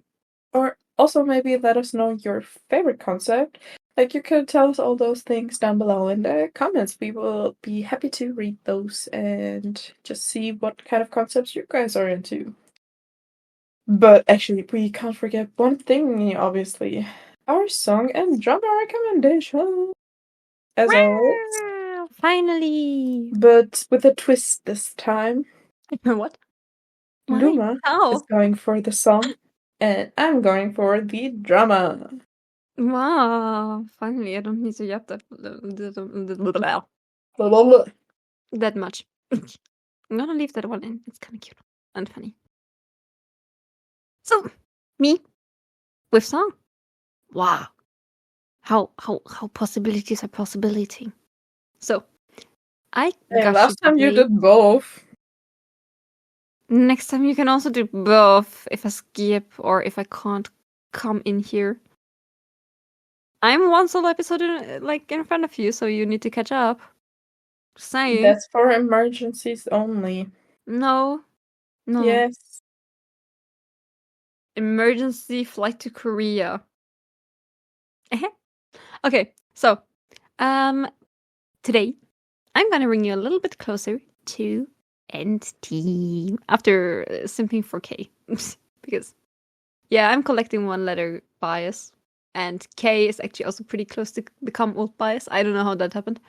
or also maybe let us know your favorite concept, like you could tell us all those things down below in the comments. We will be happy to read those and just see what kind of concepts you guys are into. But actually, we can't forget one thing, obviously. Our song and drama recommendation. As always. Finally! But with a twist this time. What? Why? Luma is How? going for the song, and I'm going for the drama. Wow, finally, I don't need to yap that much. I'm gonna leave that one in. It's kind of cute and funny. So, me with song. Wow, how possibilities are possibility. So, I Hey, got last time you did both. Next time you can also do both if I skip or if I can't come in here. I'm one solo episode in front of you, so you need to catch up. Just saying. That's for emergencies only. No. Yes. Emergency flight to Korea. Okay, so today I'm gonna bring you a little bit closer to End Team after simping for K. Because yeah, I'm collecting one letter bias. And K is actually also pretty close to become old bias. I don't know how that happened.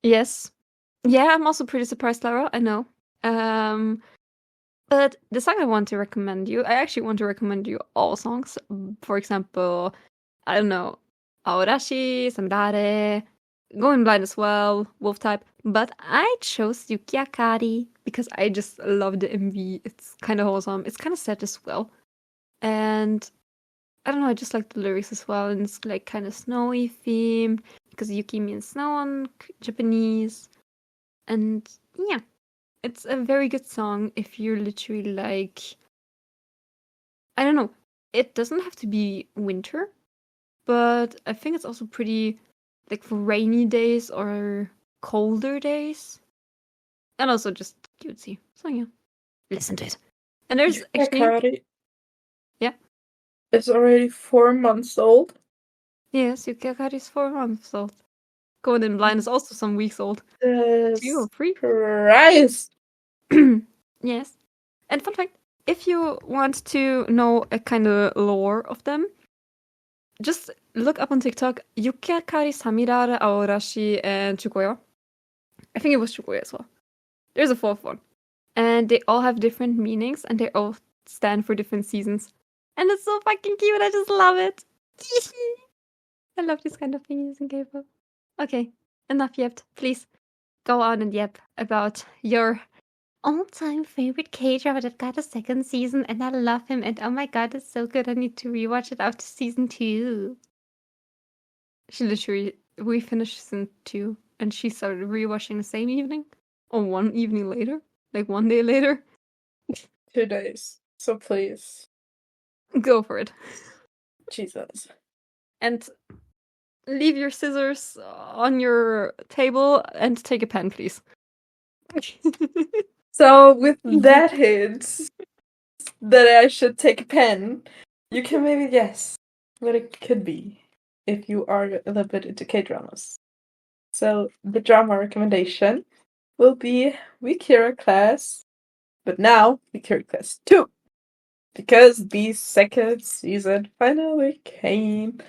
Yes. Yeah, I'm also pretty surprised, Lara. I know. But the song I want to recommend you, I actually want to recommend you all songs. For example, I don't know, Aorashi, Samidare, Going Blind as well, Wolf Type. But I chose Yuki Akari because I just love the MV. It's kind of wholesome. It's kind of sad as well. And I don't know, I just like the lyrics as well. And it's like kind of snowy themed because Yuki means snow on Japanese. And yeah, it's a very good song if you're literally like, I don't know, it doesn't have to be winter, but I think it's also pretty like for rainy days or colder days. And also just cutesy. So yeah, listen to it. And there's actually Akari. Yeah. It's already 4 months old. Yes, Yuki Akari is 4 months old. Going in Blind is also some weeks old. 2 or 3. Christ. Yes. And fun fact, if you want to know a kind of lore of them, just look up on TikTok Yuki Akari, Samirara, Aorashi, and Chukoya. I think it was Chukoya as well. There's a fourth one. And they all have different meanings and they all stand for different seasons. And it's so fucking cute. I just love it. I love this kind of things in K-pop. Okay, enough yapped. Please go on and yap about your all-time favorite K-drama that got a second season, and I love him. And oh my god, it's so good. I need to rewatch it after season 2. We finished season 2, and she started rewatching the same evening, or one evening later, like one day later. 2 days. So please. Go for it. Jesus. And leave your scissors on your table and take a pen, please. So with that hint that I should take a pen, you can maybe guess what it could be if you are a little bit into K-dramas. So the drama recommendation will be Weak Hero Class, but now Weak Hero Class 2. Because the second season finally came.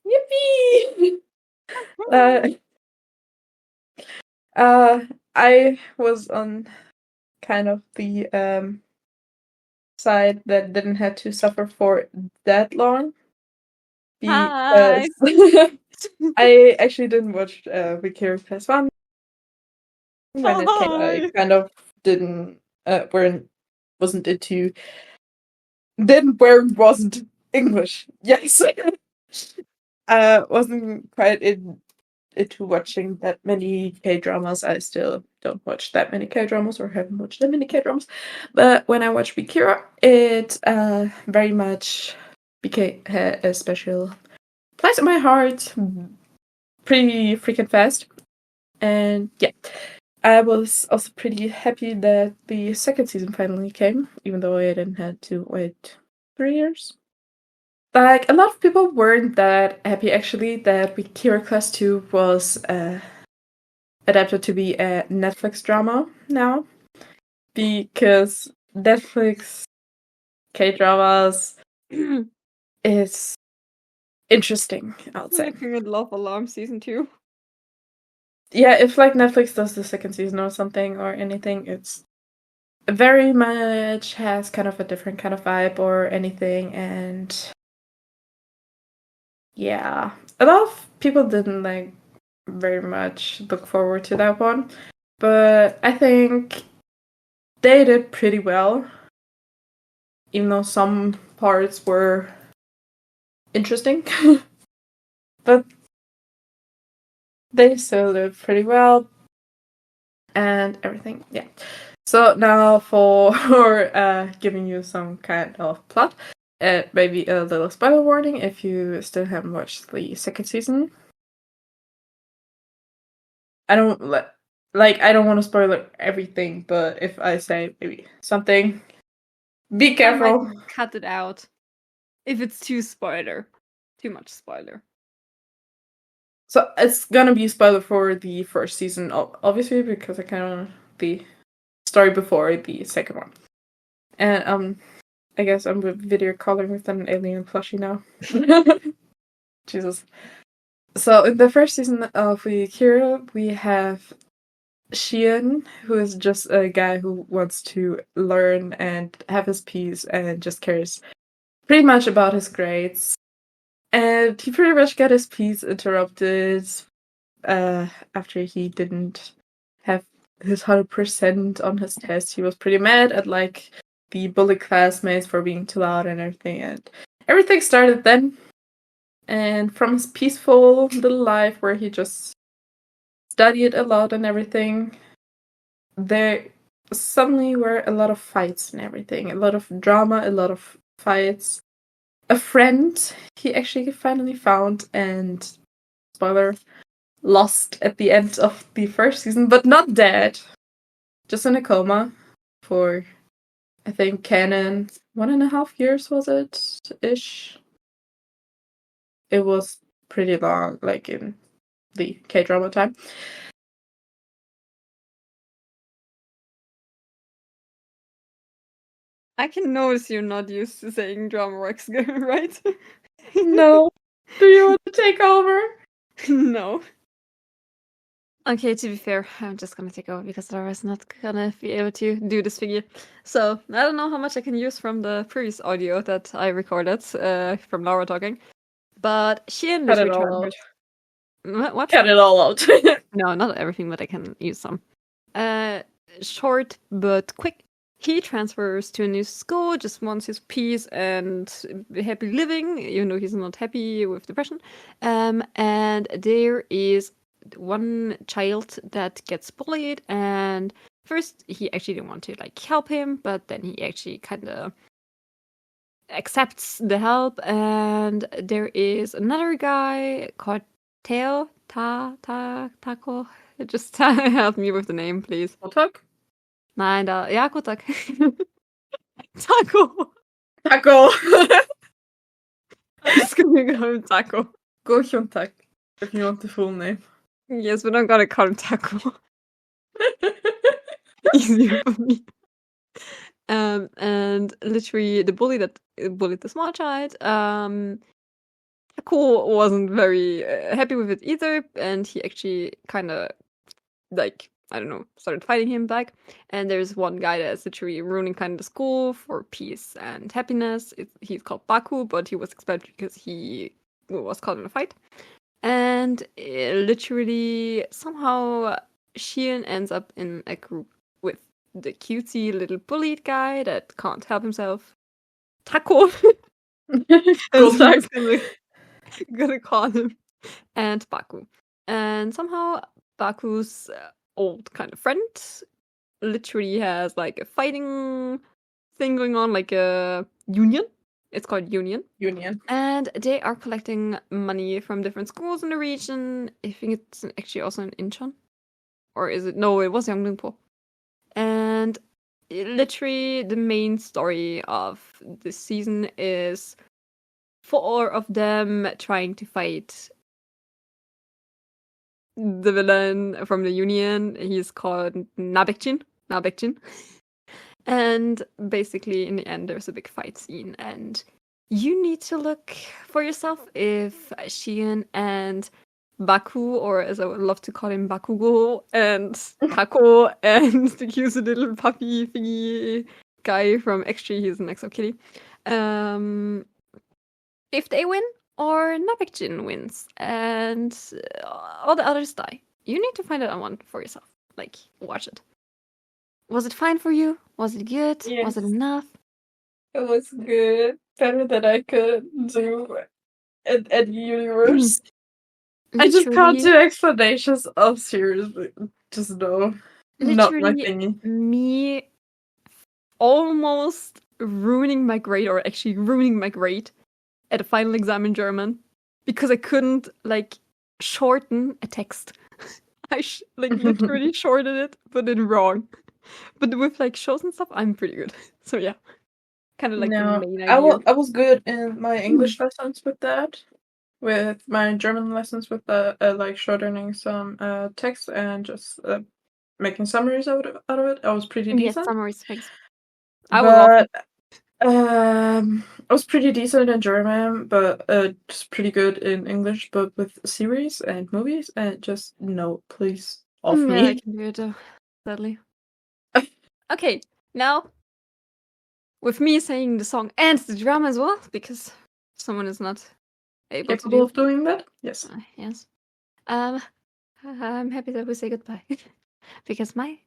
Yippee! I was on kind of the side that didn't have to suffer for that long. Because I actually didn't watch Vicarious Class 1 when it came. I kind of wasn't English. Yes. Wasn't quite into watching that many K-dramas. I still don't watch that many K-dramas, or haven't watched that many K-dramas. But when I watched Bikira, it very much became a special place in my heart pretty freaking fast. And yeah, I was also pretty happy that the second season finally came, even though I didn't have to wait 3 years. Like, a lot of people weren't that happy actually that Kira Class 2 was adapted to be a Netflix drama now, because Netflix K-dramas is interesting, I would say. Looking at Love Alarm season 2. Yeah, if like Netflix does the second season or something or anything, it's very much has kind of a different kind of vibe or anything, and yeah, a lot of people didn't like very much look forward to that one, but I think they did pretty well, even though some parts were interesting. But they still did pretty well and everything. Yeah. So now for giving you some kind of plot, maybe a little spoiler warning if you still haven't watched the second season. I don't want to spoil everything, but if I say maybe something, be careful. I might cut it out if it's too much spoiler. So it's gonna be a spoiler for the first season, obviously, because I kind of the story before the second one. And I guess I'm video calling with an alien plushie now. Jesus. So in the first season of Akira, we have Shion, who is just a guy who wants to learn and have his peace and just cares pretty much about his grades. And he pretty much got his peace interrupted after he didn't have his 100% on his test. He was pretty mad at like the bully classmates for being too loud and everything, and everything started then. And from his peaceful little life where he just studied a lot and everything, there suddenly were a lot of fights and everything, a lot of drama, a lot of fights. A friend he actually finally found, and spoiler, lost at the end of the first season, but not dead. Just in a coma for, I think, canon 1.5 years, was it? Ish. It was pretty long, like in the K-drama time. I can notice you're not used to saying drama works, right? No. Do you want to take over? No. Okay, to be fair, I'm just gonna take over because Laura's not gonna be able to do this figure. So, I don't know how much I can use from the previous audio that I recorded from Laura talking. But she and Cut it all out. What? Cut it all out. No, not everything, but I can use some. Short but quick. He transfers to a new school, just wants his peace and happy living, even though he's not happy with depression. And there is one child that gets bullied, and first he actually didn't want to like help him, but then he actually kind of accepts the help. And there is another guy called Taco. Just help me with the name, please. Kotak? Nein, ja, Kotak. Taco. Taco! I'm just gonna call him Taco. Go Hyuntak, if you want the full name. Yes, but I'm gonna call him Taco. Easier for me. And literally the bully that bullied the small child, Taco wasn't very happy with it either, and he actually kind of like, I don't know, started fighting him back. And there's one guy that's literally ruining kind of the school for peace and happiness. He's called Baku, but he was expelled because he was caught in a fight. And literally somehow Shion ends up in a group with the cutesy little bullied guy that can't help himself, Taco. Cool, I'm gonna call him, and Baku. And somehow Baku's old kind of friend literally has like a fighting thing going on, like a union. It's called Union. And they are collecting money from different schools in the region. I think it's actually also in Incheon. Or is it? No, it was Yeongnam-po. And literally the main story of this season is 4 of them trying to fight the villain from the Union. He's called Nabekjin. And basically, in the end, there's a big fight scene, and you need to look for yourself if Shion and Baku, or as I would love to call him, Bakugo, and Kako, and the cute little puppy thingy guy from X3, he's an EXO kitty. If they win, or Nabekjin wins, and all the others die. You need to find out one for yourself. Like, watch it. Was it fine for you? Was it good? Yes. Was it enough? It was good. Better than I could do in any universe. I just can't do explanations of series. Just no. Not my thingy. Me almost ruining my grade, or actually ruining my grade at a final exam in German because I couldn't like shorten a text. I literally shortened it, but then wrong. But with like shows and stuff, I'm pretty good. So yeah, kind of like the main idea. I was good in my English lessons with that. With my German lessons with the like shortening some text and just making summaries out of it. I was pretty decent. Yes, summaries, thanks. I was pretty decent in German, but just pretty good in English. But with series and movies, just no, please, off me. Yeah, I can do it though, sadly. Okay, now with me saying the song and the drama as well, because someone is not capable of doing that. Yes. Yes. I'm happy that we say goodbye because my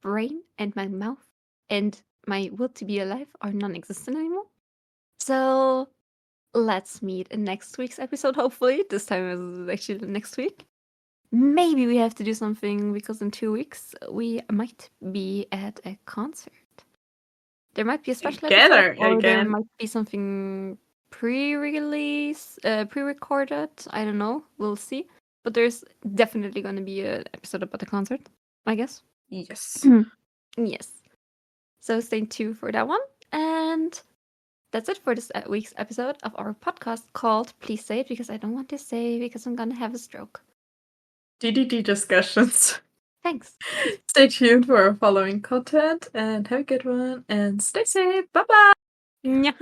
brain and my mouth and my will to be alive are non-existent anymore. So let's meet in next week's episode. Hopefully, this time is actually next week. Maybe we have to do something because in 2 weeks we might be at a concert. There might be a special episode, or there might be something pre-release, pre-recorded. I don't know. We'll see. But there's definitely going to be an episode about the concert, I guess. Yes. Yes. So stay tuned for that one. And that's it for this week's episode of our podcast called Please Say It, because I don't want to say because I'm going to have a stroke. D.D.D Discussions. Thanks. Stay tuned for our following content and have a good one and stay safe. Bye-bye. Yeah.